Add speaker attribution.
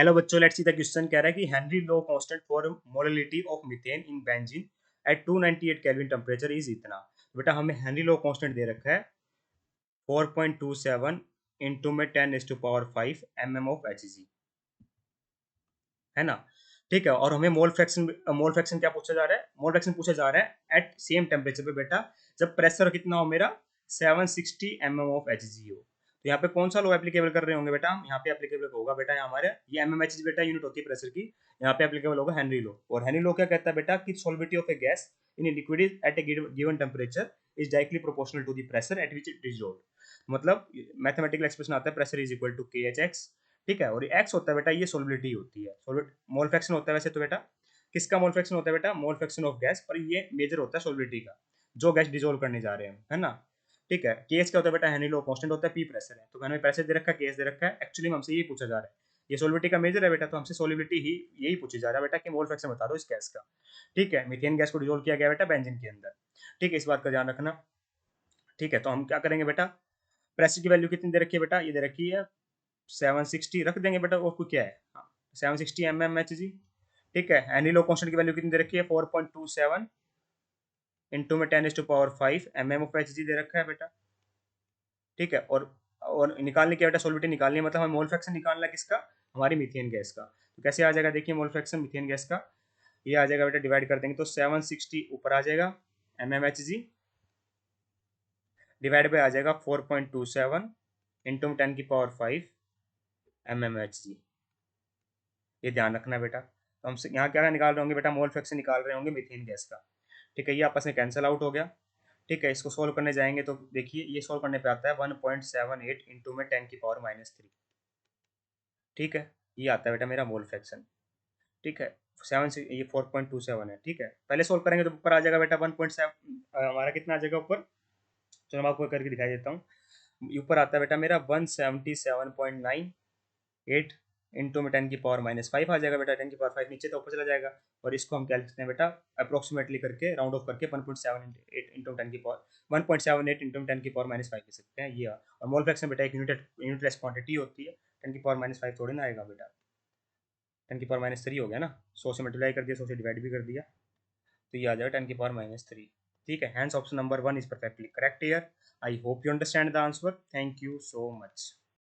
Speaker 1: Hello बच्चों, let's see the question कह रहा है कि Henry law constant for molarity of methane in benzene at 298 kelvin temperature is इतना। बेटा हमें हेनरी लो कांस्टेंट दे रखा है 4.27 इंटू में 10⁵ ऑफ एच है ना। ठीक है, और हमें मोल फ्रैक्शन क्या पूछा जा रहा है, मोल फ्रैक्शन पूछा जा रहा है एट सेम टेम्परेचर पे बेटा, जब प्रेशर कितना हो मेरा 760 ऑफ एच हो। तो यहाँ पे कौन सा लो एप्लीकेबल कर रहे होंगे बेटा, हम यहाँ पे एप्लीकेबल होगा बेटा हमारे ये एच बेटा यूनिट होती है प्रेशर की। यहाँ पे एप्लीकेबल होगा हेनरी लो, और हेनरी लो क्या कहता है बेटा कि solubility of a gas in a liquid at a given temperature is directly proportional to the pressure at which it dissolved. मतलब मैथमेटिकल एक्सप्रेशन आता है pressure is equal to K H X. ठीक है, और एक्स होता है बेटा ये सोलिबिलिटी होती है, सोलिड मोल फ्रैक्शन होता है वैसे तो बेटा। किसका मोल फ्रैक्शन होता है बेटा, मोल फ्रैक्शन ऑफ गैस, पर ये मेजर होता है सोलिबिलिटी का, जो गैस डिसॉल्व करने जा रहे हैं, है ना। ठीक है, केस क्या होता है बेटा, हेनरी लो कांस्टेंट होता है, पी प्रेशर है, तो हमें प्रेशर दे रखा है, केस दे रखा है, एक्चुअली हमसे यही पूछा जा रहा है, ये सोलिबिलिटी का मेजर है बेटा, तो हमसे सोलिबिलिटी ही यही पूछी जा रहा है बेटा कि मोल फ्रैक्शन बता दो इस गैस का। ठीक है, मीथेन गैस को डिसॉल्व किया गया बेटा बेंजीन के अंदर। ठीक है, इस बात का ध्यान रखना। ठीक है, तो हम क्या करेंगे बेटा, प्रेशर की वैल्यू कितनी दे रखी है बेटा, ये दे रखी है 760 रख देंगे बेटा, और कुछ क्या है, हाँ 760 एच जी। ठीक है, एनी लो कांस्टेंट की वैल्यू कितनी दे रखी है 4.27 इंटू में 10⁵ ऑफ एच जी दे रखा है बेटा। ठीक है, और निकालने की बेटा सोलिबिलिटी निकालनी है, मतलब हमें मोल फ्रैक्शन निकालना है किसका, हमारी मीथेन गैस का। तो कैसे आ जाएगा देखिए मोल फ्रैक्शन मीथेन गैस का, ये आ जाएगा बेटा, डिवाइड कर देंगे तो 760 ऊपर आ जाएगा एच जी, डिवाइड बाय आ जाएगा 4.27 इंटू 10⁵ एच जी। ये ध्यान रखना है बेटा, तो हम यहाँ क्या निकाल रहे होंगे बेटा, मोल फ्रैक्शन निकाल रहे होंगे मीथेन गैस का। ठीक है, ये आपस में कैंसिल आउट हो गया। ठीक है, इसको सोल्व करने जाएंगे तो देखिए ये सोल्व करने पे आता है 1.78 इंटू में 10⁻³ ठीक है, ये आता है बेटा मेरा मोल फ्रैक्शन। ठीक है, सेवन से ये 4.27 है। ठीक है, पहले सोल्व करेंगे तो ऊपर आ जाएगा बेटा 1.7, हमारा कितना आ जाएगा ऊपर, चलो मैं आपको करके दिखाई देता हूँ। ऊपर आता है बेटा मेरा 177.98 इंटू में 10⁻⁵ आ जाएगा बेटा, 10⁵ नीचे तो ऊपर चला जाएगा, और इसको हम क्या लिख सकते हैं बेटा, अप्रोक्सीमेटली करके राउंड ऑफ करके 1.78 इंटू 1.78 इंटू 10⁻⁵ लिख सकते हैं ये। और मोल फ्रैक्शन बेटा एक यूनिटलेस क्वांटिटी होती है, 10⁻⁵ थोड़ी ना आएगा बेटा, 10⁻³ हो गया ना, 100 से मल्टीप्लाई कर दिया, 100 से डिवाइड भी कर दिया, तो ये आ जाएगा 10⁻³ ठीक है, hence option number 1 is perfectly correct here. I hope you understand the answer, thank you so much.